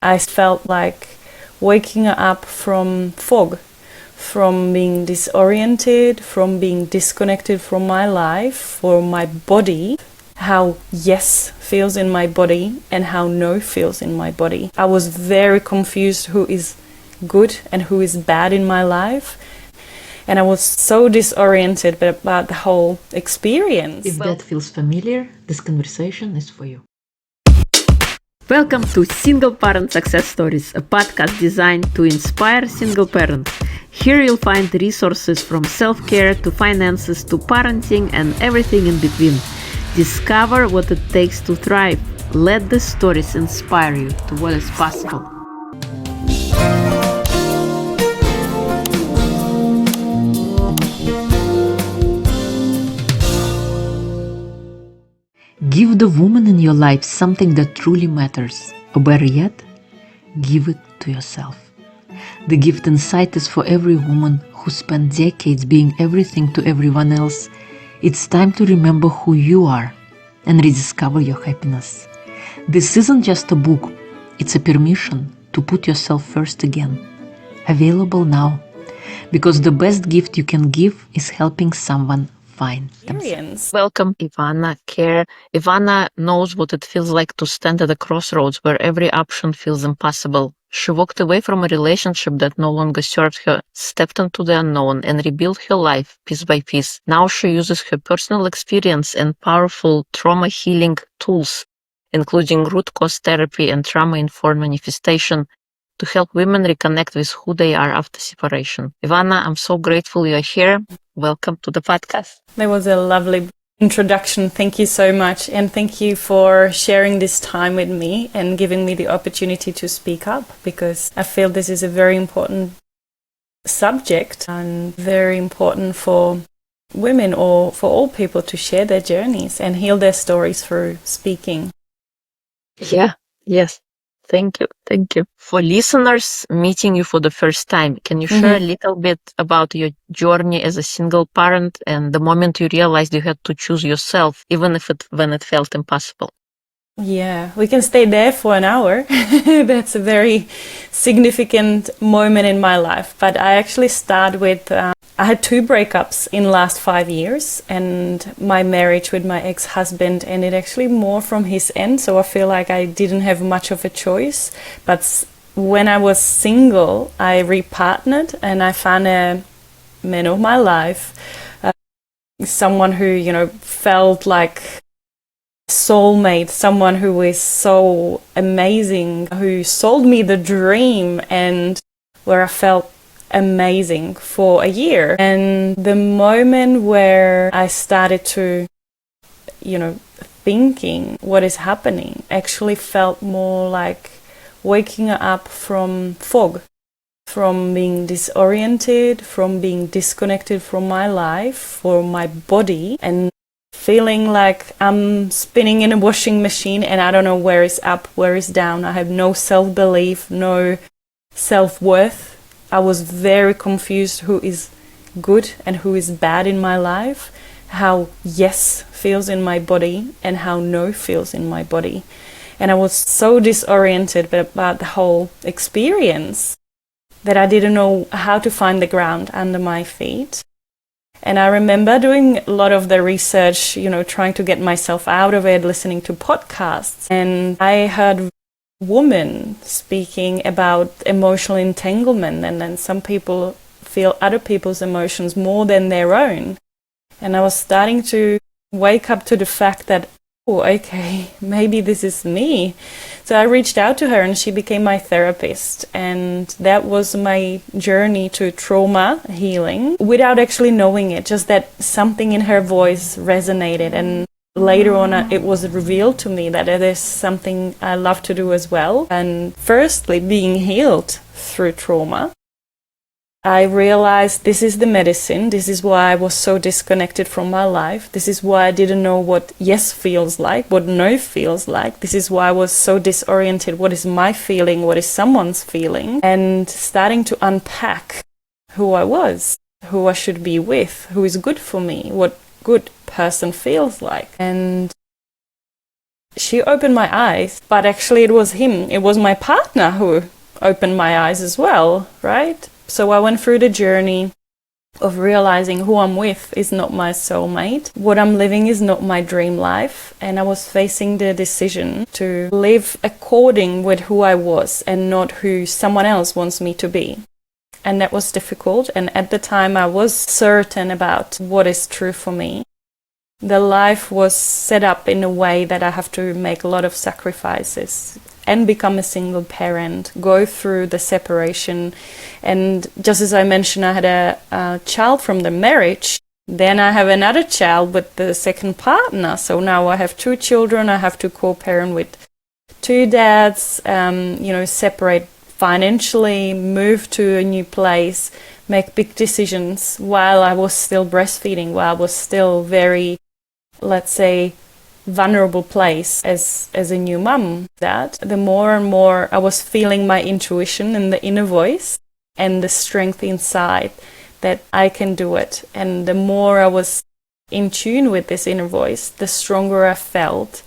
I felt like waking up from fog, from being disoriented, from being disconnected from my life, from my body, how yes feels in my body and how no feels in my body. I was very confused who is good and who is bad in my life. And I was so disoriented about the whole experience. If that feels familiar, this conversation is for you. Welcome to Single Parent Success Stories, a podcast designed to inspire single parents. Here you'll find resources from self-care to finances to parenting and everything in between. Discover what it takes to thrive. Let the stories inspire you to what is possible. Give the woman in your life something that truly matters, or better yet, give it to yourself. The gift inside is for every woman who spent decades being everything to everyone else. It's time to remember who you are and rediscover your happiness. This isn't just a book, it's a permission to put yourself first again. Available now, because the best gift you can give is helping someone find themselves. Welcome, Ivana Care. Ivana knows what it feels like to stand at a crossroads where every option feels impossible. She walked away from a relationship that no longer served her, stepped into the unknown, and rebuilt her life piece by piece. Now she uses her personal experience and powerful trauma healing tools, including root cause therapy and trauma-informed manifestation, to help women reconnect with who they are after separation. Ivana, I'm so grateful you're here. Welcome to the podcast. That was a lovely introduction. Thank you so much. And thank you for sharing this time with me and giving me the opportunity to speak up, because I feel this is a very important subject and very important for women or for all people to share their journeys and heal their stories through speaking. Yeah, yes. Thank you. Thank you. For listeners meeting you for the first time, can you share a little bit about your journey as a single parent and the moment you realized you had to choose yourself, even when it felt impossible? Yeah, we can stay there for an hour. That's a very significant moment in my life. But I actually start with, I had 2 breakups in the last 5 years, and my marriage with my ex-husband ended actually more from his end. So I feel like I didn't have much of a choice. But when I was single, I repartnered and I found a man of my life, someone who, felt like soulmate, someone who is so amazing, who sold me the dream, and where I felt amazing for a year. And the moment where I started to, thinking what is happening actually felt more like waking up from fog, from being disoriented, from being disconnected from my life, from my body, and feeling like I'm spinning in a washing machine and I don't know where is up, where is down. I have no self-belief, no self-worth. I was very confused who is good and who is bad in my life, how yes feels in my body and how no feels in my body. And I was so disoriented about the whole experience that I didn't know how to find the ground under my feet. And I remember doing a lot of the research, trying to get myself out of it, listening to podcasts. And I heard women speaking about emotional entanglement, and then some people feel other people's emotions more than their own. And I was starting to wake up to the fact that, oh, okay, maybe this is me. So I reached out to her and she became my therapist. And that was my journey to trauma healing without actually knowing it, just that something in her voice resonated. And later on, it was revealed to me that it is something I love to do as well. And firstly, being healed through trauma, I realized this is the medicine. This is why I was so disconnected from my life. This is why I didn't know what yes feels like, what no feels like. This is why I was so disoriented. What is my feeling? What is someone's feeling? And starting to unpack who I was, who I should be with, who is good for me, what good person feels like. And she opened my eyes, but actually it was him. It was my partner who opened my eyes as well, right? So I went through the journey of realizing who I'm with is not my soulmate. What I'm living is not my dream life. And I was facing the decision to live according with who I was and not who someone else wants me to be. And that was difficult. And at the time I was certain about what is true for me. The life was set up in a way that I have to make a lot of sacrifices and become a single parent, go through the separation. And just as I mentioned, I had a child from the marriage. Then I have another child with the second partner. So now I have 2 children. I have to co-parent with 2 dads, separate financially, move to a new place, make big decisions while I was still breastfeeding, while I was still very, let's say, vulnerable place as a new mum. That the more and more I was feeling my intuition and the inner voice and the strength inside that I can do it. And the more I was in tune with this inner voice, the stronger I felt.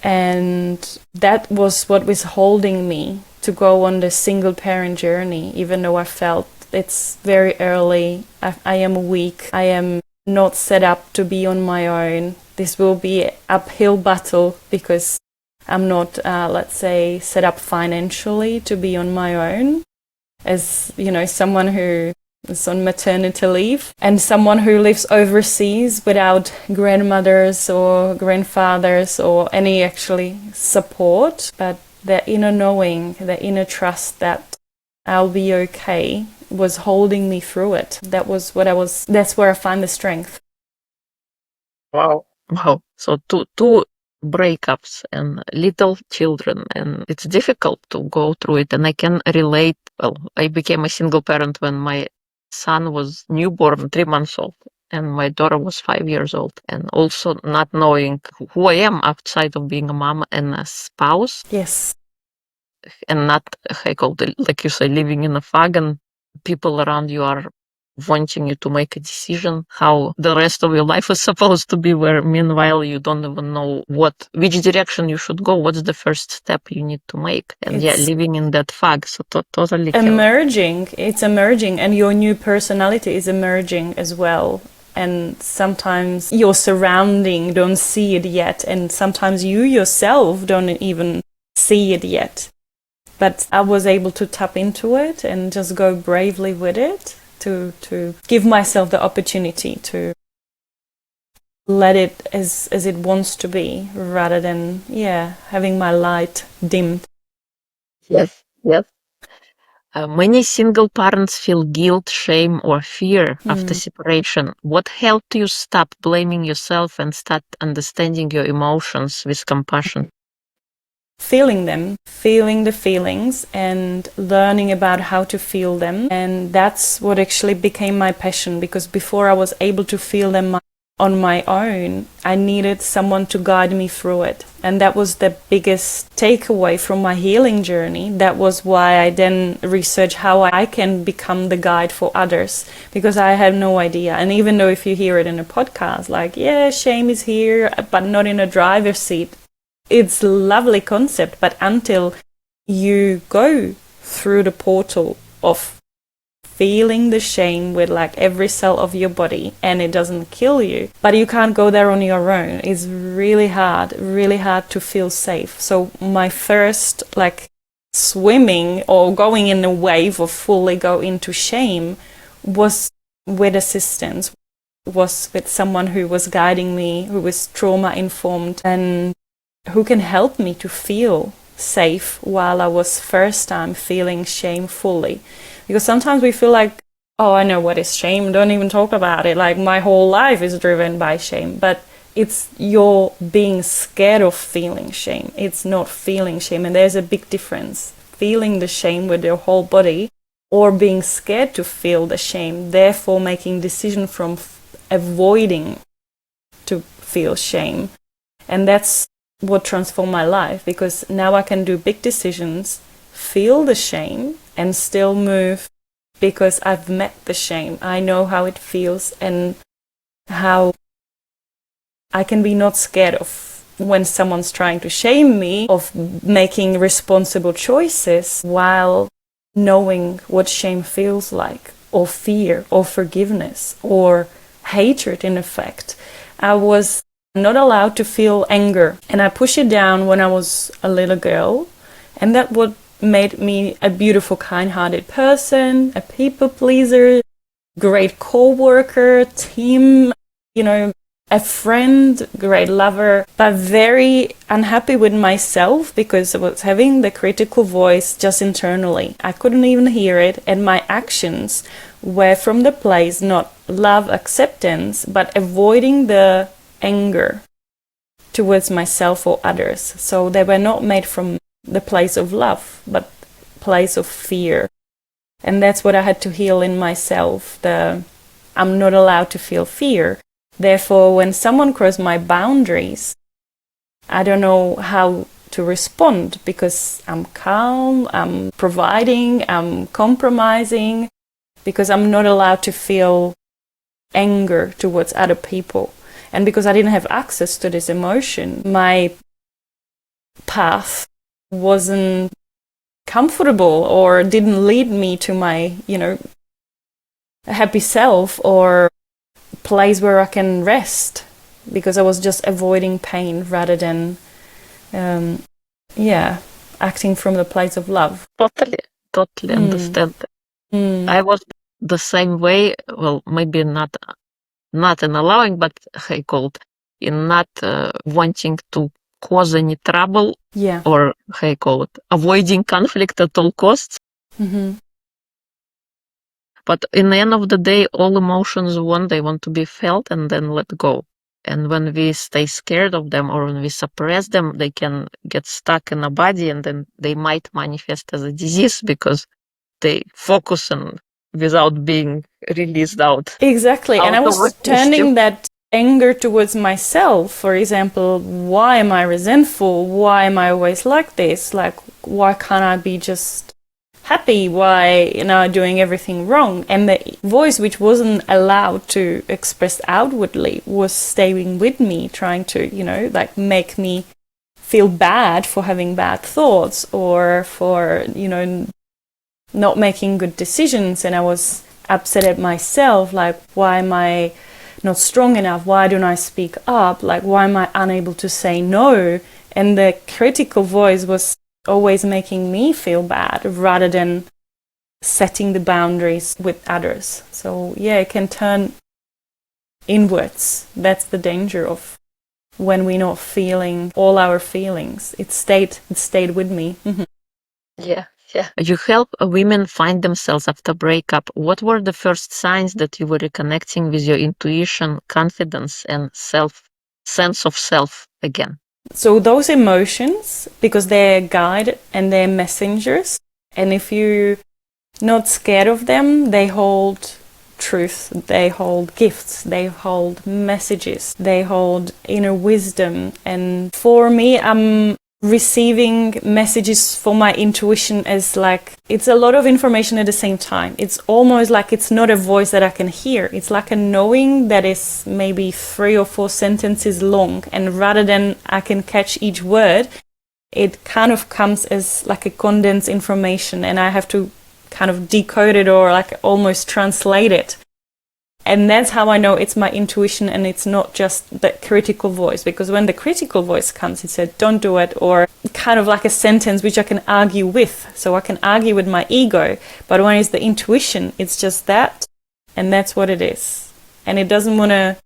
And that was what was holding me to go on the single parent journey, even though I felt it's very early. I am weak. I am not set up to be on my own. This will be an uphill battle because I'm not, let's say, set up financially to be on my own as, someone who is on maternity leave and someone who lives overseas without grandmothers or grandfathers or any actually support. But the inner knowing, the inner trust that I'll be okay was holding me through it. That's where I find the strength. Wow. Wow. So two breakups and little children, and it's difficult to go through it. And I can relate. Well, I became a single parent when my son was newborn, 3 months old, and my daughter was 5 years old. And also not knowing who I am outside of being a mom and a spouse. Yes. And not, I call it, like you say, living in a fog, and people around you are wanting you to make a decision how the rest of your life is supposed to be, where meanwhile you don't even know which direction you should go, what's the first step you need to make. And living in that fog. So totally it's emerging, and your new personality is emerging as well. And sometimes your surrounding don't see it yet, and sometimes you yourself don't even see it yet. But I was able to tap into it and just go bravely with it, to give myself the opportunity to let it as it wants to be, rather than having my light dimmed. Yes. Many single parents feel guilt, shame, or fear after separation. What helped you stop blaming yourself and start understanding your emotions with compassion? Feeling them, feeling the feelings and learning about how to feel them. And that's what actually became my passion, because before I was able to feel them on my own, I needed someone to guide me through it. And that was the biggest takeaway from my healing journey. That was why I then researched how I can become the guide for others, because I had no idea. And even though if you hear it in a podcast, like, shame is here, but not in a driver's seat. It's a lovely concept, but until you go through the portal of feeling the shame with like every cell of your body and it doesn't kill you, but you can't go there on your own. It's really hard to feel safe. So my first swimming or going in a wave of fully go into shame was with assistance, was with someone who was guiding me, who was trauma informed and who can help me to feel safe while I was first time feeling shame fully. Because sometimes we feel like, oh, I know what is shame, don't even talk about it. Like my whole life is driven by shame. But it's your being scared of feeling shame. It's not feeling shame. And there's a big difference. Feeling the shame with your whole body or being scared to feel the shame, therefore making decision from avoiding to feel shame. And that's what transformed my life, because now I can do big decisions, feel the shame and still move, because I've met the shame. I know how it feels and how I can be not scared of when someone's trying to shame me of making responsible choices while knowing what shame feels like, or fear, or forgiveness, or hatred in effect. I was not allowed to feel anger, and I pushed it down when I was a little girl, and that what made me a beautiful, kind-hearted person, a people pleaser, great co-worker, team, a friend, great lover, but very unhappy with myself because I was having the critical voice just internally. I couldn't even hear it, and my actions were from the place not love, acceptance, but avoiding the anger towards myself or others. So they were not made from the place of love, but place of fear. And that's what I had to heal in myself. I'm not allowed to feel fear. Therefore, when someone crossed my boundaries, I don't know how to respond because I'm calm, I'm providing, I'm compromising, because I'm not allowed to feel anger towards other people. And because I didn't have access to this emotion, my path wasn't comfortable or didn't lead me to my, happy self or place where I can rest, because I was just avoiding pain rather than, acting from the place of love. Totally understand. I was the same way. Well, maybe not in allowing, but I called in not wanting to cause any trouble, or I call it avoiding conflict at all costs. Mm-hmm. But in the end of the day, all emotions they want to be felt and then let go. And when we stay scared of them or when we suppress them, they can get stuck in a body, and then they might manifest as a disease because they focus on without being released out. Exactly. And I was turning that anger towards myself. For example, why am I resentful? Why am I always like this? Like, why can't I be just happy? Why doing everything wrong? And the voice which wasn't allowed to express outwardly was staying with me, trying to, make me feel bad for having bad thoughts or for, not making good decisions. And I was upset at myself, like, why am I not strong enough? Why don't I speak up? Like, why am I unable to say no? And the critical voice was always making me feel bad rather than setting the boundaries with others. So it can turn inwards. That's the danger of when we're not feeling all our feelings. It stayed with me. Mm-hmm. Yeah. You help women find themselves after breakup. What were the first signs that you were reconnecting with your intuition, confidence, and sense of self again? So those emotions, because they're guide and they're messengers, and if you're not scared of them, they hold truth, they hold gifts, they hold messages, they hold inner wisdom. And for me, I'm receiving messages for my intuition as like, it's a lot of information at the same time. It's almost like it's not a voice that I can hear. It's like a knowing that is maybe 3 or 4 sentences long, and rather than I can catch each word, it kind of comes as like a condensed information, and I have to kind of decode it or like almost translate it. And that's how I know it's my intuition and it's not just the critical voice. Because when the critical voice comes, it said, don't do it, or kind of like a sentence which I can argue with. So I can argue with my ego. But when it's the intuition, it's just that, and that's what it is. And it doesn't want to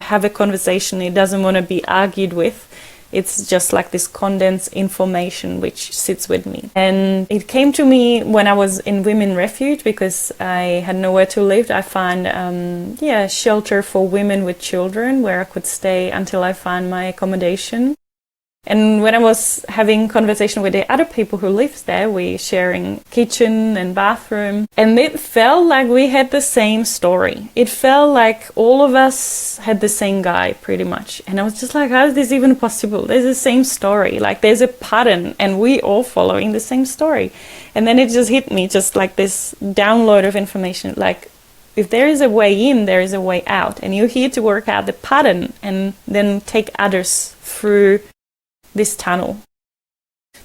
have a conversation. It doesn't want to be argued with. It's just like this condensed information which sits with me. And it came to me when I was in Women Refuge because I had nowhere to live. I found shelter for women with children where I could stay until I find my accommodation. And when I was having conversation with the other people who lives there, we sharing kitchen and bathroom, and it felt like we had the same story. It felt like all of us had the same guy pretty much. And I was just like, how is this even possible? There's the same story. Like there's a pattern and we all following the same story. And then it just hit me, just like this download of information. Like if there is a way in, there is a way out. And you're here to work out the pattern and then take others through this tunnel.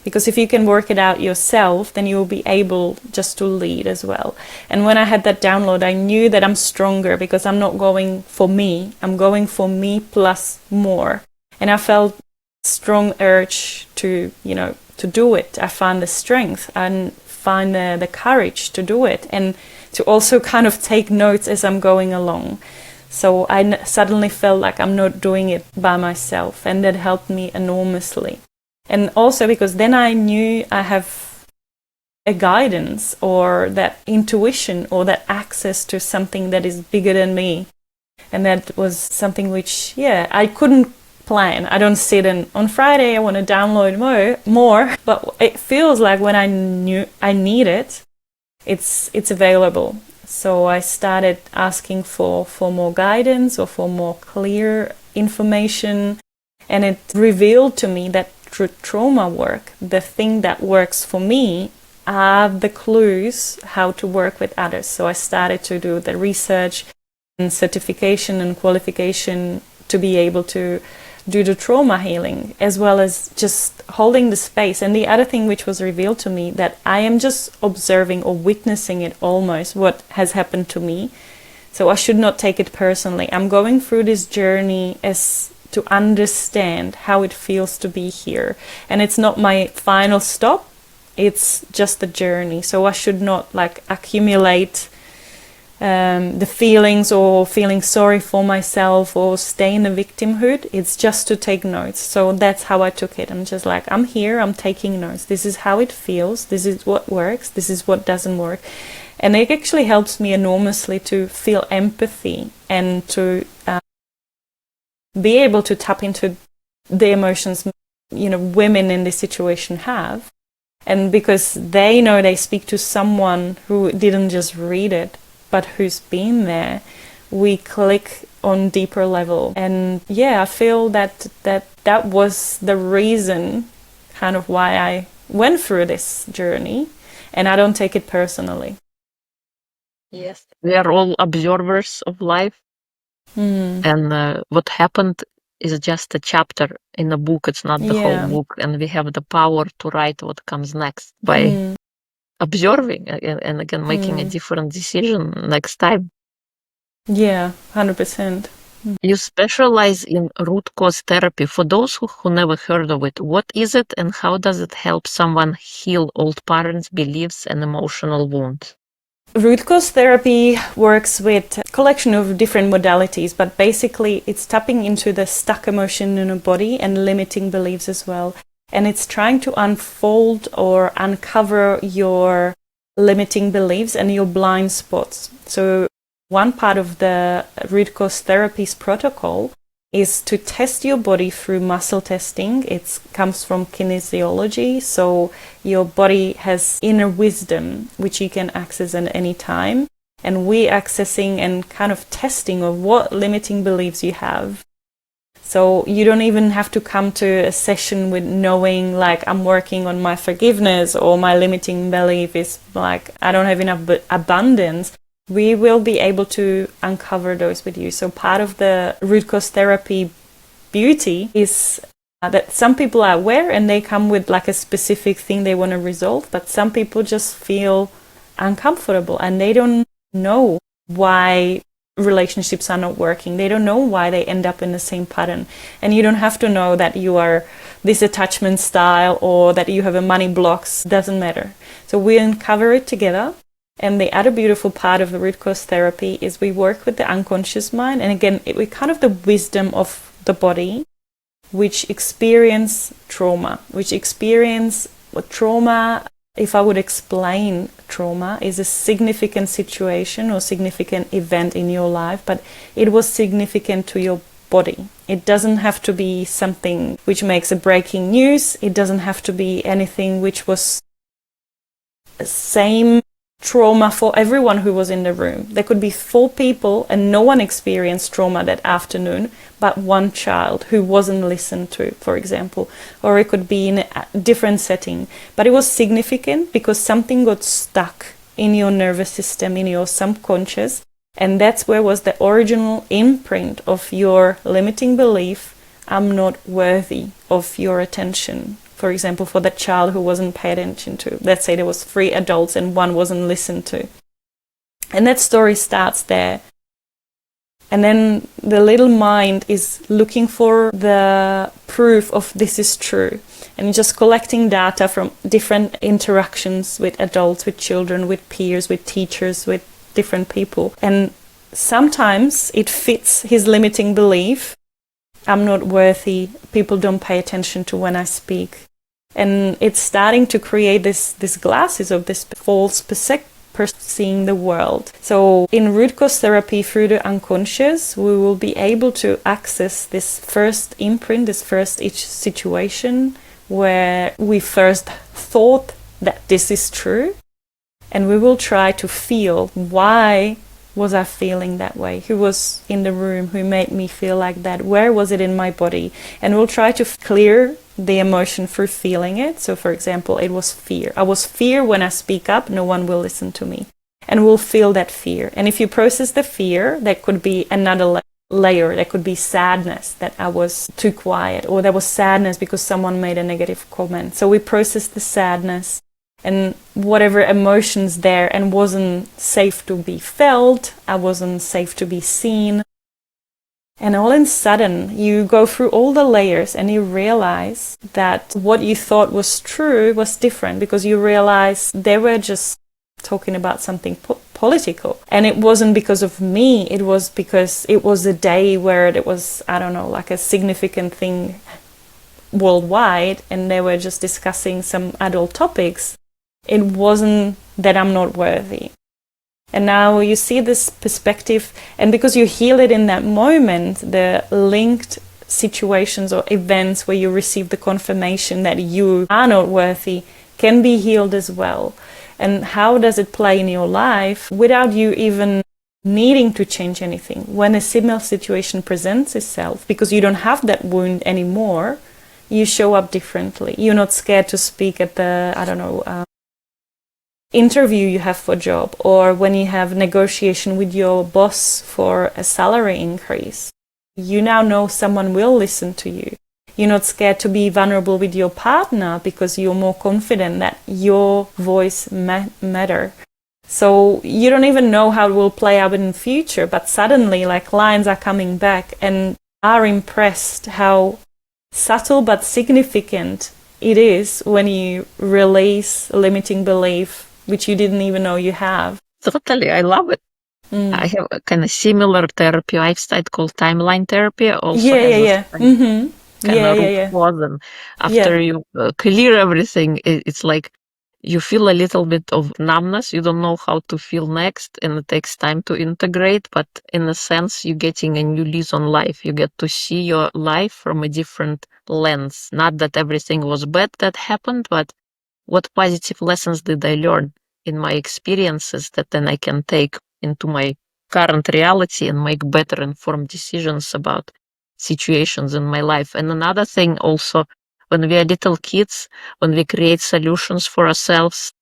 Because if you can work it out yourself, then you'll be able just to lead as well. And when I had that download, I knew that I'm stronger because I'm not going for me. I'm going for me plus more. And I felt strong urge to, to do it. I find the strength and find the courage to do it, and to also kind of take notes as I'm going along. So I suddenly felt like I'm not doing it by myself, and that helped me enormously. And also because then I knew I have a guidance or that intuition or that access to something that is bigger than me. And that was something which, I couldn't plan. I don't sit and on Friday I want to download more, but it feels like when I knew I need it, it's available. So I started asking for more guidance or for more clear information, and it revealed to me that through trauma work, the thing that works for me are the clues how to work with others. So I started to do the research and certification and qualification to be able to do the trauma healing, as well as just holding the space. And the other thing which was revealed to me, that I am just observing or witnessing it almost, what has happened to me. So I should not take it personally. I'm going through this journey as to understand how it feels to be here. And it's not my final stop, it's just the journey. So I should not accumulate the feelings or feeling sorry for myself or stay in the victimhood. It's just to take notes. So that's how I took it. I'm just like, I'm here, I'm taking notes. This is how it feels. This is what works. This is what doesn't work. And it actually helps me enormously to feel empathy and to be able to tap into the emotions, women in this situation have. And because they know they speak to someone who didn't just read it, but who's been there, we click on deeper level. And I feel that was the reason kind of why I went through this journey, and I don't take it personally. Yes, we are all observers of life, and what happened is just a chapter in a book. It's not the whole book, and we have the power to write what comes next by observing and again making a different decision next time. 100%. You specialize in root cause therapy. For those who never heard of it, what is it and how does it help someone heal old patterns, beliefs, and emotional wounds? Root cause therapy works with a collection of different modalities, but basically it's tapping into the stuck emotion in the body and limiting beliefs as well. And it's trying to unfold or uncover your limiting beliefs and your blind spots. So one part of the root cause therapy's protocol is to test your body through muscle testing. It comes from kinesiology, so your body has inner wisdom which you can access at any time, and we're accessing and kind of testing of what limiting beliefs you have. So you don't even have to come to a session with knowing I'm working on my forgiveness, or my limiting belief is I don't have enough abundance. We will be able to uncover those with you. So part of the root cause therapy beauty is that some people are aware and they come with a specific thing they want to resolve, but some people just feel uncomfortable and they don't know why relationships are not working. They don't know why they end up in the same pattern. And you don't have to know that you are this attachment style or that you have a money blocks. Doesn't matter. So we uncover it together. And the other beautiful part of the root cause therapy is we work with the unconscious mind. And again, we kind of the wisdom of the body, which experience trauma, if I would explain trauma, is a significant situation or significant event in your life, but it was significant to your body. It doesn't have to be something which makes a breaking news. It doesn't have to be anything which was the same trauma for everyone who was in the room. There could be 4 people and no one experienced trauma that afternoon, but one child who wasn't listened to, for example. Or it could be in a different setting. But it was significant because something got stuck in your nervous system, in your subconscious, and that's where was the original imprint of your limiting belief I'm not worthy of your attention. For example, for that child who wasn't paid attention to. Let's say there was 3 adults and 1 wasn't listened to. And that story starts there. And then the little mind is looking for the proof of this is true. And just collecting data from different interactions with adults, with children, with peers, with teachers, with different people. And sometimes it fits his limiting belief. I'm not worthy. People don't pay attention to when I speak. And it's starting to create this glasses of this false perspective seeing the world. So in root cause therapy through the unconscious, we will be able to access this first imprint, this first each situation where we first thought that this is true. And we will try to feel, why was I feeling that way? Who was in the room who made me feel like that? Where was it in my body? And we'll try to clear the emotion through feeling it. So for example, it was fear. I was fear when I speak up, no one will listen to me. And we'll feel that fear. And if you process the fear, that could be another layer. That could be sadness that I was too quiet, or there was sadness because someone made a negative comment. So we process the sadness and whatever emotions there and wasn't safe to be felt. I wasn't safe to be seen. And all of a sudden, you go through all the layers and you realize that what you thought was true was different, because you realize they were just talking about something political. And it wasn't because of me, it was because it was a day where it was, I don't know, like a significant thing worldwide, and they were just discussing some adult topics. It wasn't that I'm not worthy. And now you see this perspective, and because you heal it in that moment, the linked situations or events where you receive the confirmation that you are not worthy can be healed as well. And how does it play in your life without you even needing to change anything? When a similar situation presents itself, because you don't have that wound anymore, you show up differently. You're not scared to speak at the, interview you have for a job, or when you have negotiation with your boss for a salary increase. You now know someone will listen to you. You're not scared to be vulnerable with your partner because you're more confident that your voice matter. So you don't even know how it will play out in the future, but suddenly like lines are coming back and are impressed how subtle but significant it is when you release limiting belief which you didn't even know you have. Totally, I love it. I have a kind of similar therapy lifestyle called timeline therapy. Also root cause, and after you clear everything, it's like you feel a little bit of numbness. You don't know how to feel next, and it takes time to integrate. But in a sense, you're getting a new lease on life. You get to see your life from a different lens. Not that everything was bad that happened, but what positive lessons did I learn in my experiences that then I can take into my current reality and make better informed decisions about situations in my life. And another thing also, when we are little kids, when we create solutions for ourselves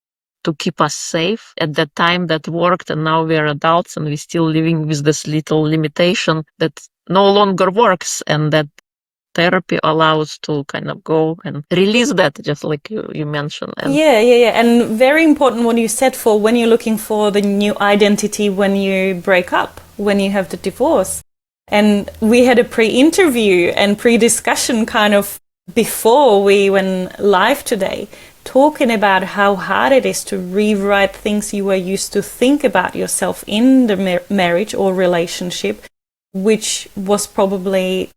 to keep us safe, at that time that worked, and now we are adults and we're still living with this little limitation that no longer works, and that therapy allows to kind of go and release that, just like you mentioned. And and very important what you said, for when you're looking for the new identity when you break up, when you have the divorce. And we had a pre-interview and pre-discussion kind of before we went live today, talking about how hard it is to rewrite things you were used to think about yourself in the marriage or relationship, which was probably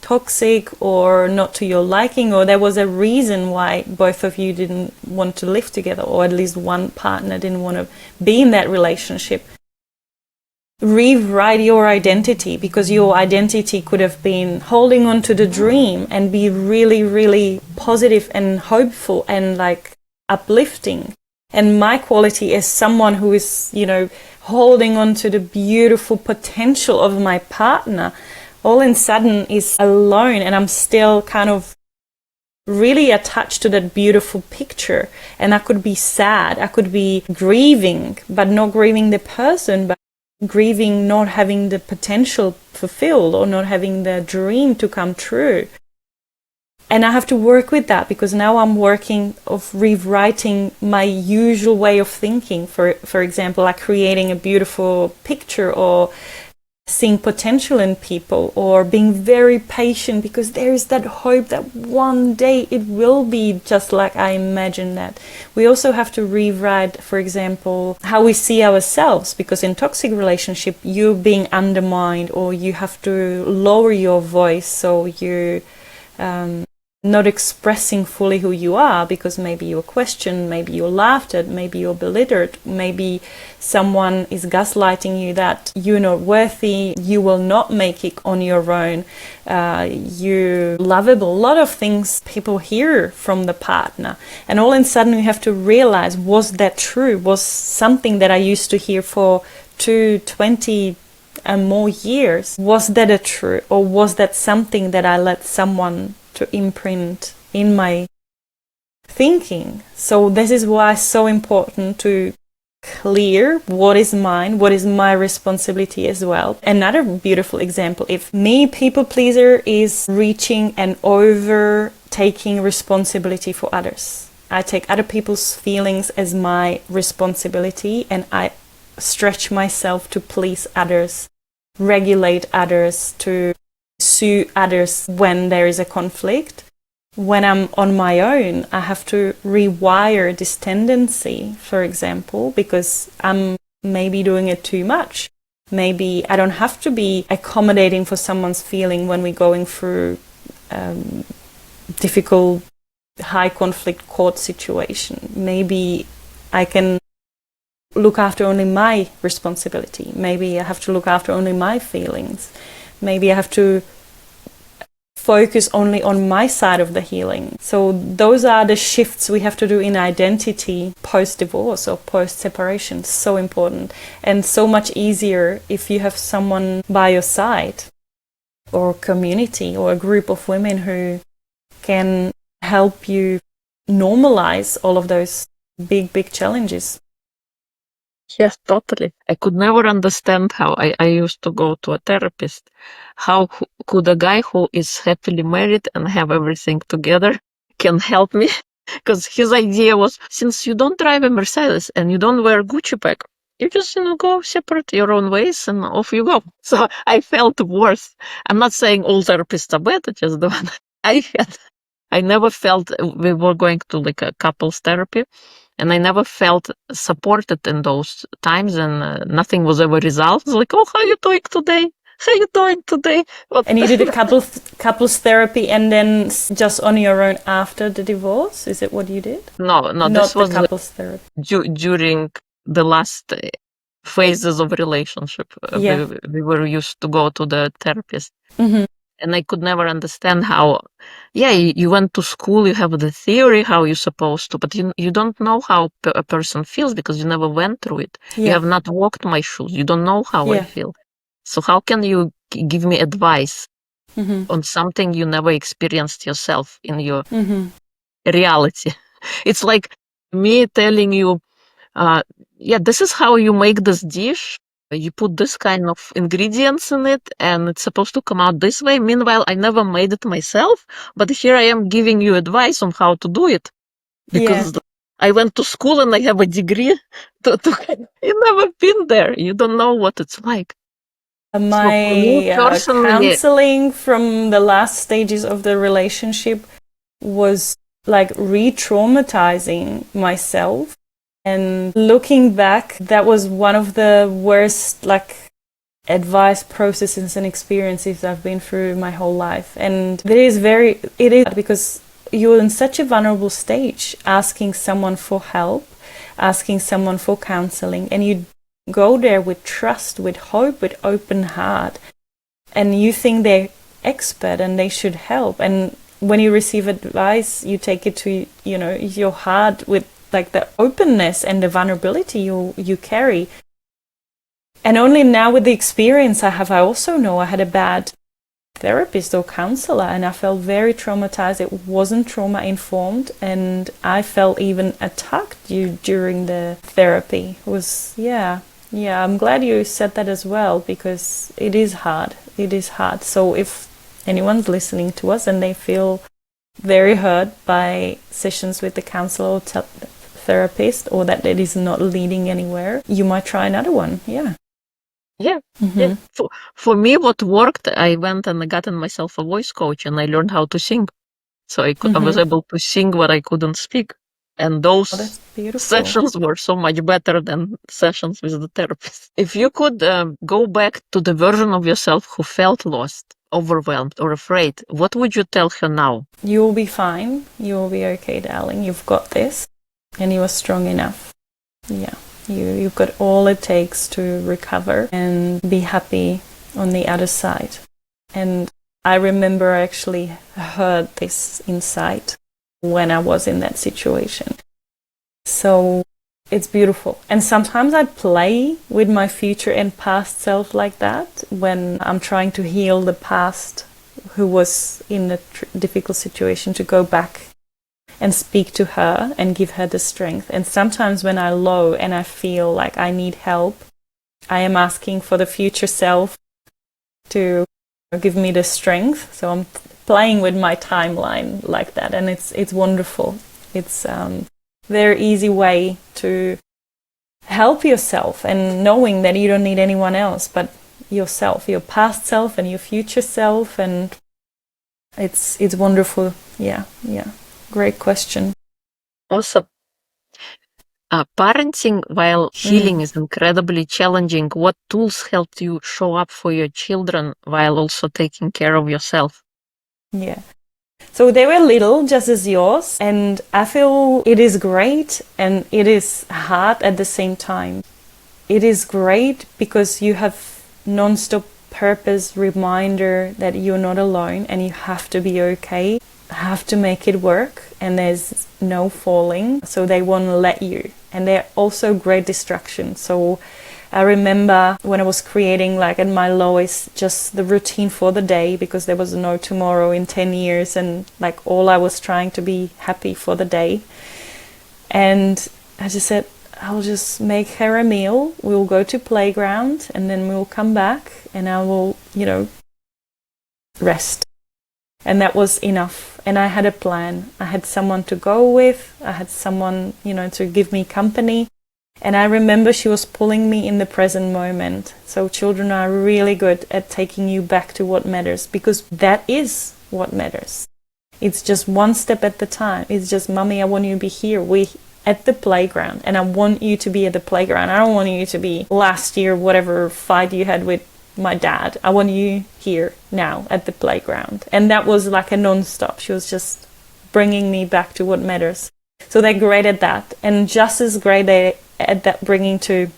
toxic or not to your liking, or there was a reason why both of you didn't want to live together, or at least one partner didn't want to be in that relationship. Rewrite your identity, because your identity could have been holding on to the dream and be really, really positive and hopeful and like uplifting. And my quality is someone who is, holding on to the beautiful potential of my partner, all of a sudden is alone, and I'm still kind of really attached to that beautiful picture. And I could be sad, I could be grieving, but not grieving the person, but grieving not having the potential fulfilled or not having the dream to come true. And I have to work with that, because now I'm working of rewriting my usual way of thinking. For example, like creating a beautiful picture, or seeing potential in people, or being very patient, because there is that hope that one day it will be just like I imagine that. We also have to rewrite, for example, how we see ourselves, because in toxic relationship you're being undermined, or you have to lower your voice, so you're not expressing fully who you are, because maybe you're questioned, maybe you're laughed at, maybe you're belittled, maybe someone is gaslighting you that you're not worthy, you will not make it on your own, you're lovable. A lot of things people hear from the partner, and all of a sudden you have to realize, was that true? Was something that I used to hear for 20 and more years, was that a true, or was that something that I let someone to imprint in my thinking? So this is why it's so important to clear what is mine, what is my responsibility as well. Another beautiful example, if me, people pleaser, is reaching and over taking responsibility for others. I take other people's feelings as my responsibility, and I stretch myself to please others, regulate others, to sue others when there is a conflict. When I'm on my own, I have to rewire this tendency, for example, because I'm maybe doing it too much. Maybe I don't have to be accommodating for someone's feeling when we're going through difficult, high conflict court situation. Maybe I can look after only my responsibility. Maybe I have to look after only my feelings. Maybe I have to focus only on my side of the healing. So those are the shifts we have to do in identity post-divorce or post-separation. So important, and so much easier if you have someone by your side, or community, or a group of women who can help you normalize all of those big challenges. Yes, totally. I could never understand how I used to go to a therapist. How could a guy who is happily married and have everything together can help me? Because his idea was, since you don't drive a Mercedes and you don't wear Gucci bag, you just, go separate your own ways and off you go. So I felt worse. I'm not saying all therapists are bad, just the one I had. I never felt we were going to like a couples therapy. And I never felt supported in those times, and nothing was ever resolved. It's like, oh, how you doing today? How you doing today? And you did a couples therapy, and then just on your own after the divorce? Is it what you did? No, Not this was couples therapy. During the last phases of relationship. Yeah. We were used to go to the therapist. Mm-hmm. And I could never understand how, you went to school, you have the theory how you're supposed to, but you don't know how a person feels because you never went through it. Yeah. You have not walked my shoes. You don't know how I feel. So how can you give me advice on something you never experienced yourself in your reality? It's like me telling you, this is how you make this dish. You put this kind of ingredients in it, and it's supposed to come out this way. Meanwhile, I never made it myself, but here I am giving you advice on how to do it. Because I went to school and I have a degree. You've never been there. You don't know what it's like. My counseling from the last stages of the relationship was like re-traumatizing myself. And looking back, that was one of the worst advice processes and experiences I've been through my whole life. And it is because you're in such a vulnerable stage, asking someone for help, asking someone for counseling, and you go there with trust, with hope, with open heart, and you think they're expert and they should help. And when you receive advice, you take it to your heart with the openness and the vulnerability you carry. And only now with the experience I have, I also know I had a bad therapist or counselor, and I felt very traumatized. It wasn't trauma informed, and I felt even attacked during the therapy. It was Yeah, I'm glad you said that as well, because it is hard. It is hard. So if anyone's listening to us and they feel very hurt by sessions with the counselor or therapist, or that it is not leading anywhere, you might try another one. Yeah. Yeah. For me, what worked, I went and I gotten myself a voice coach and I learned how to sing. So I was able to sing what I couldn't speak. And those sessions were so much better than sessions with the therapist. If you could go back to the version of yourself who felt lost, overwhelmed, or afraid, what would you tell her now? You will be fine. You will be okay, darling. You've got this. And you are strong enough. Yeah. You've got all it takes to recover and be happy on the other side. And I remember I actually heard this insight when I was in that situation. So it's beautiful. And sometimes I play with my future and past self like that when I'm trying to heal the past who was in a difficult situation, to go back and speak to her and give her the strength. And sometimes when I'm low and I feel like I need help, I am asking for the future self to give me the strength. So I'm playing with my timeline like that, and it's wonderful. It's a very easy way to help yourself, and knowing that you don't need anyone else but yourself, your past self and your future self, and it's wonderful. Yeah. Great question. Awesome. Parenting while healing is incredibly challenging. What tools helped you show up for your children while also taking care of yourself? Yeah. So they were little, just as yours, and I feel it is great and it is hard at the same time. It is great because you have non-stop purpose, reminder that you're not alone and you have to be okay, have to make it work, and there's no falling, so they won't let you. And they're also great distraction. So I remember when I was creating, like at my lowest, just the routine for the day, because there was no tomorrow in 10 years, and like all I was trying to be happy for the day. And I just said, I'll just make her a meal, we'll go to playground, and then we'll come back and I will, rest. And that was enough. And I had a plan. I had someone to go with. I had someone, to give me company. And I remember she was pulling me in the present moment. So children are really good at taking you back to what matters, because that is what matters. It's just one step at the time. It's just, Mommy, I want you to be here. We at the playground, and I want you to be at the playground. I don't want you to be last year, whatever fight you had with my dad. I want you here now at the playground. And that was like a non-stop. She was just bringing me back to what matters. So they're great at that, and just as great at that bringing to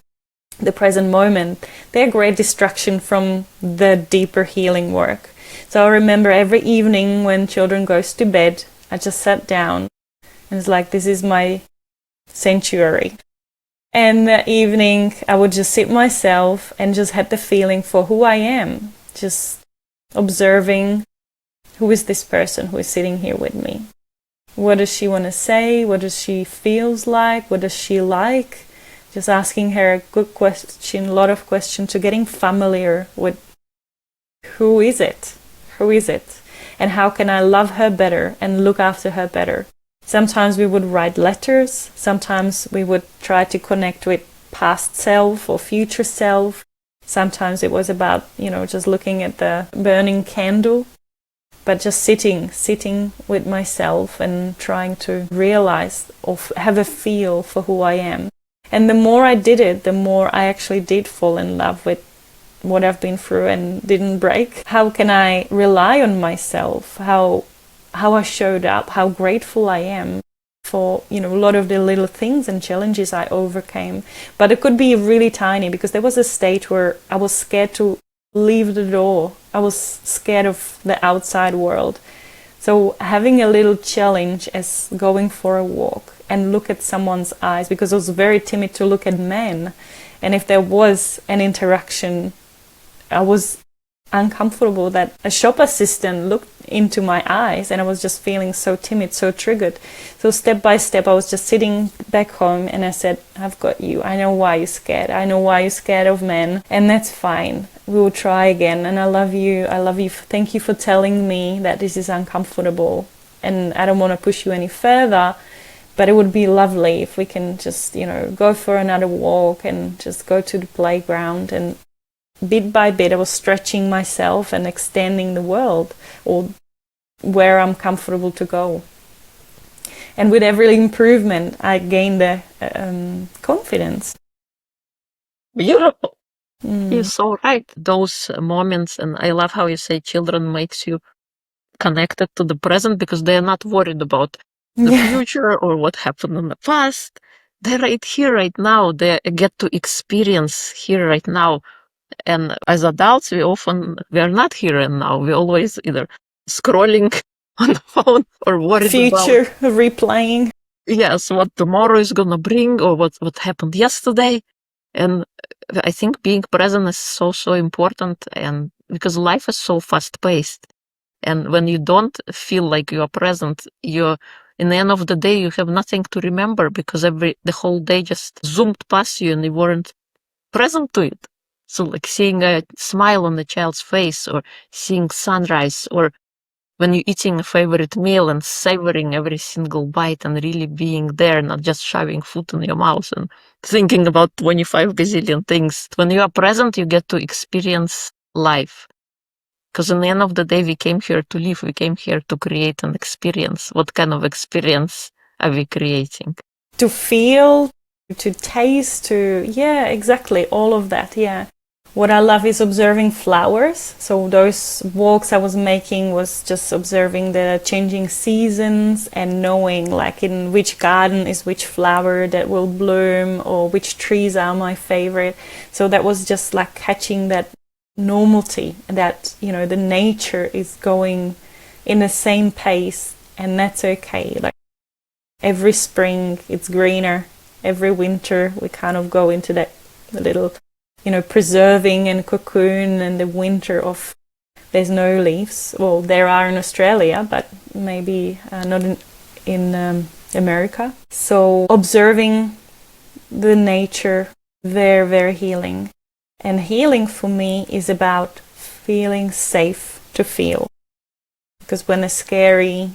the present moment. They're great distraction from the deeper healing work. So I remember every evening when children goes to bed, I just sat down and it's like, this is my sanctuary. And that evening I would just sit myself and just had the feeling for who I am, just observing, who is this person who is sitting here with me? What does she want to say? What does she feels like? What does she like? Just asking her a good question, a lot of questions, to getting familiar with who is it? Who is it? And how can I love her better and look after her better? Sometimes we would write letters. Sometimes we would try to connect with past self or future self. Sometimes it was about, just looking at the burning candle. But just sitting with myself and trying to realize or have a feel for who I am. And the more I did it, the more I actually did fall in love with what I've been through and didn't break. How can I rely on myself? How I showed up, how grateful I am for, a lot of the little things and challenges I overcame. But it could be really tiny, because there was a stage where I was scared to leave the door. I was scared of the outside world. So having a little challenge as going for a walk and look at someone's eyes, because I was very timid to look at men. And if there was an interaction, I uncomfortable that a shop assistant looked into my eyes, and I was just feeling so timid, so triggered. So step by step, I was just sitting back home, and I said, I've got you. I know why you're scared. I know why you're scared of men, and that's fine. We will try again, and I love you. I love you. Thank you for telling me that this is uncomfortable, and I don't want to push you any further, but it would be lovely if we can just, go for another walk and just go to the playground. And bit by bit, I was stretching myself and extending the world, or where I'm comfortable to go. And with every improvement, I gained the confidence. Beautiful. You're so right. Those moments, and I love how you say children makes you connected to the present, because they're not worried about the future or what happened in the past. They're right here, right now. They get to experience here, right now. And as adults, we are not here and now. We're always either scrolling on the phone or worried future about replaying. Yes, what tomorrow is gonna bring, or what happened yesterday. And I think being present is so important, and because life is so fast paced, and when you don't feel like you are present, in the end of the day you have nothing to remember, because the whole day just zoomed past you and you weren't present to it. So like seeing a smile on the child's face, or seeing sunrise, or when you're eating a favorite meal and savoring every single bite and really being there, not just shoving food in your mouth and thinking about 25 bazillion things. When you are present, you get to experience life. Because in the end of the day, we came here to live. We came here to create an experience. What kind of experience are we creating? To feel, to taste, exactly, all of that, What I love is observing flowers. So those walks I was making was just observing the changing seasons and knowing like in which garden is which flower that will bloom, or which trees are my favorite. So that was just like catching that normalcy, that, the nature is going in the same pace, and that's okay. Like every spring it's greener. Every winter we kind of go into that little preserving and cocoon, and the winter of there's no leaves. Well, there are in Australia, but maybe not in America. So observing the nature, very, very healing. And healing for me is about feeling safe to feel. Because when the scary,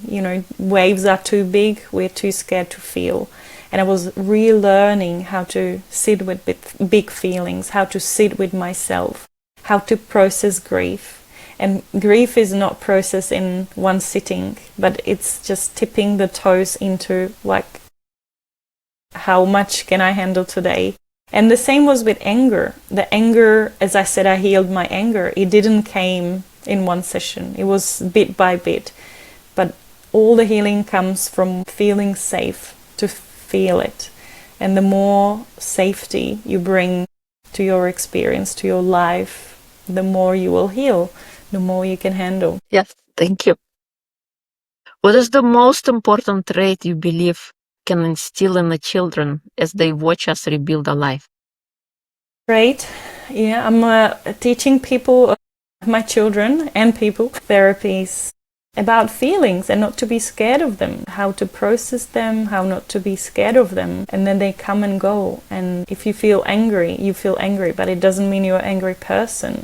waves are too big, we're too scared to feel. And I was relearning how to sit with big feelings, how to sit with myself, how to process grief. And grief is not processed in one sitting, but it's just tipping the toes into like, how much can I handle today? And the same was with anger. The anger, as I said, I healed my anger. It didn't came in one session. It was bit by bit. But all the healing comes from feeling safe to feel it. And the more safety you bring to your experience, to your life, the more you will heal, the more you can handle. Yes, thank you. What is the most important trait you believe can instill in the children as they watch us rebuild a life? Great. Yeah, I'm teaching people, my children and people, therapies about feelings and not to be scared of them, how to process them, how not to be scared of them. And then they come and go. And if you feel angry, you feel angry, but it doesn't mean you're an angry person.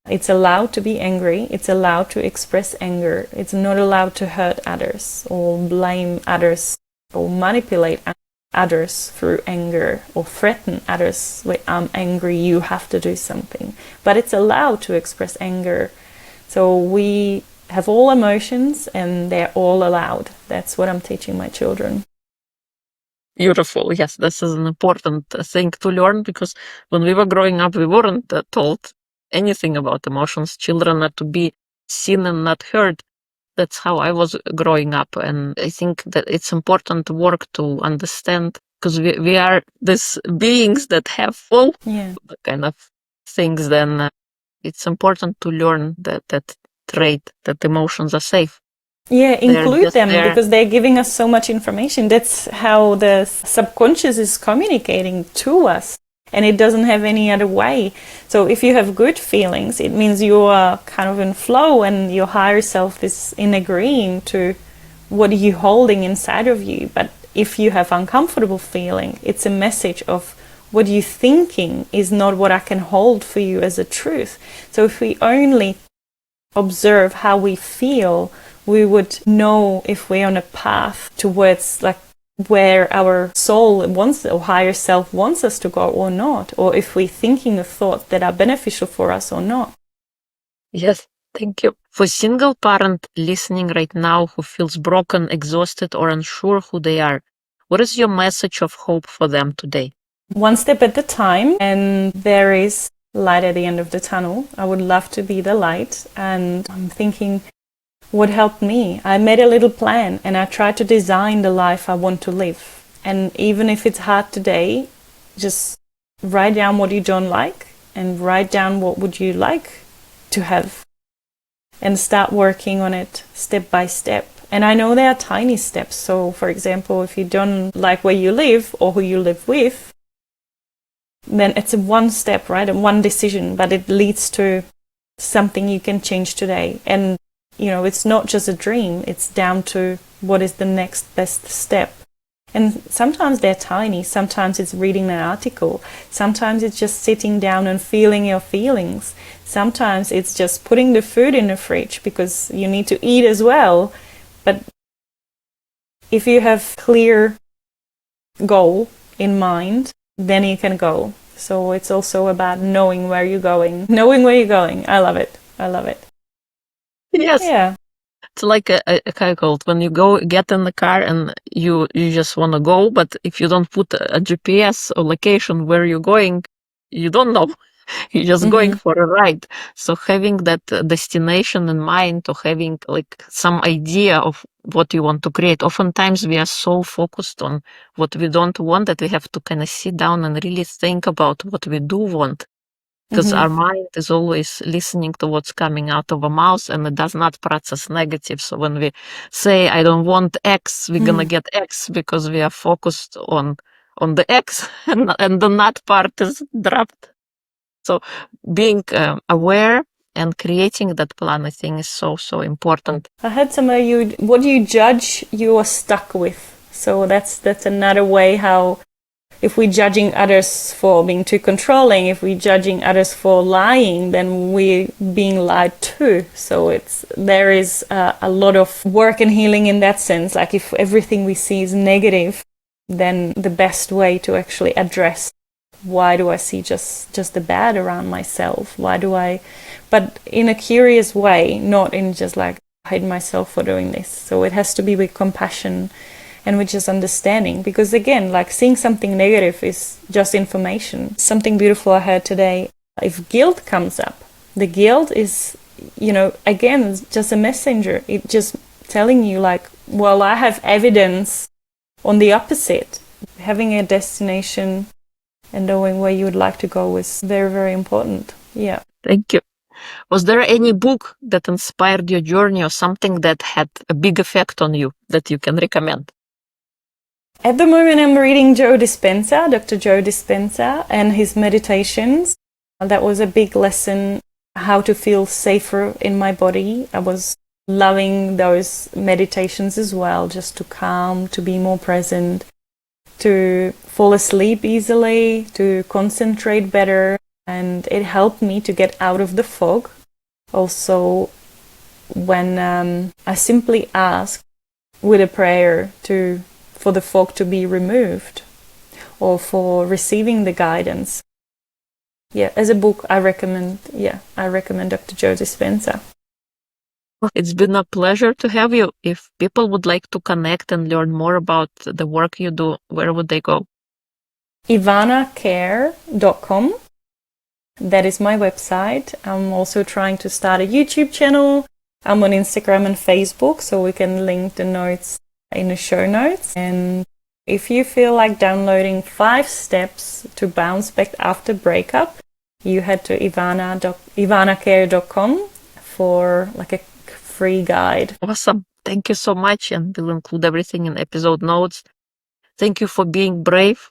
It's allowed to be angry. It's allowed to express anger. It's not allowed to hurt others or blame others or manipulate others through anger or threaten others with, I'm angry, you have to do something. But it's allowed to express anger. So we have all emotions and they're all allowed. That's what I'm teaching my children. Beautiful. Yes, this is an important thing to learn, because when we were growing up, we weren't told anything about emotions. Children are to be seen and not heard. That's how I was growing up. And I think that it's important to work to understand, because we are these beings that have all kind of things. Then it's important to learn that trait, that emotions are safe. Yeah, include them because they're giving us so much information. That's how the subconscious is communicating to us. and it doesn't have any other way. So if you have good feelings, it means you are kind of in flow, and your higher self is in agreeing to what are you holding inside of you. But if you have uncomfortable feeling, it's a message of what you're thinking is not what I can hold for you as a truth. So if we only observe how we feel, we would know if we're on a path towards like where our soul wants or higher self wants us to go or not, or if we're thinking of thoughts that are beneficial for us or not. Yes, thank you. For single parent listening right now who feels broken, exhausted, or unsure who they are, what is your message of hope for them today? One step at a time, and there is light at the end of the tunnel. I would love to be the light, and I'm thinking what helped me. I made a little plan and I tried to design the life I want to live. And even if it's hard today, just write down what you don't like and write down what would you like to have, and start working on it step by step. And I know there are tiny steps. So for example, if you don't like where you live or who you live with, then it's a one step, right? And one decision, but it leads to something you can change today. And, you know, it's not just a dream, it's down to what is the next best step. And sometimes they're tiny, sometimes it's reading an article, sometimes it's just sitting down and feeling your feelings, sometimes it's just putting the food in the fridge because you need to eat as well. But if you have clear goal in mind, then you can go. So it's also about knowing where you're going. Knowing where you're going. I love it. I love it. Yes. Yeah. It's like a car called when you get in the car and you just want to go, but if you don't put a GPS or location where you're going, you don't know. You're just going for a ride. So having that destination in mind, or having like some idea of what you want to create. Oftentimes we are so focused on what we don't want that we have to kind of sit down and really think about what we do want. Because our mind is always listening to what's coming out of our mouth, and it does not process negative. So when we say, I don't want X, we're going to get X because we are focused on the X and the not part is dropped. So being aware and creating that plan, I think, is so, so important. I heard somewhere what you judge, you are stuck with. So that's another way how, if we're judging others for being too controlling, if we're judging others for lying, then we're being lied to. So there is a lot of work and healing in that sense. Like if everything we see is negative, then the best way to actually address, why do I see just the bad around myself? But in a curious way, not in just like, I hate myself for doing this. So it has to be with compassion and with just understanding. Because again, like seeing something negative is just information. Something beautiful I heard today, if guilt comes up, the guilt is, again, it's just a messenger. It just telling you like, well, I have evidence on the opposite. Having a destination and knowing where you would like to go is very, very important. Yeah. Thank you. Was there any book that inspired your journey or something that had a big effect on you that you can recommend? At the moment, I'm reading Dr. Joe Dispenza, and his meditations. That was a big lesson, how to feel safer in my body. I was loving those meditations as well, just to calm, to be more present, to fall asleep easily, to concentrate better. And it helped me to get out of the fog. Also, when I simply asked with a prayer for the fog to be removed, or for receiving the guidance. Yeah, as a book, I recommend Dr. Joe Dispenza. It's been a pleasure to have you. If people would like to connect and learn more about the work you do, where would they go? IvanaCare.com. That is my website. I'm also trying to start a YouTube channel. I'm on Instagram and Facebook, so we can link the notes in the show notes. And if you feel like downloading 5 steps to bounce back after breakup, you head to ivanacare.com for like a free guide. Awesome. Thank you so much, and we'll include everything in episode notes. Thank you for being brave,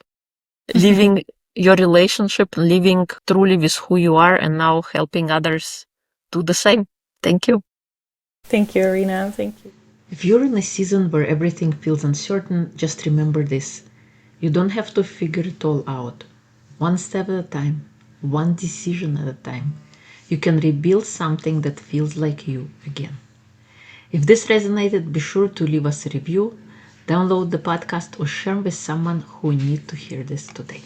living your relationship, living truly with who you are, and now helping others do the same. Thank you. Thank you, Irina. Thank you. If you're in a season where everything feels uncertain, just remember this. You don't have to figure it all out. One step at a time, one decision at a time. You can rebuild something that feels like you again. If this resonated, be sure to leave us a review, download the podcast, or share with someone who needs to hear this today.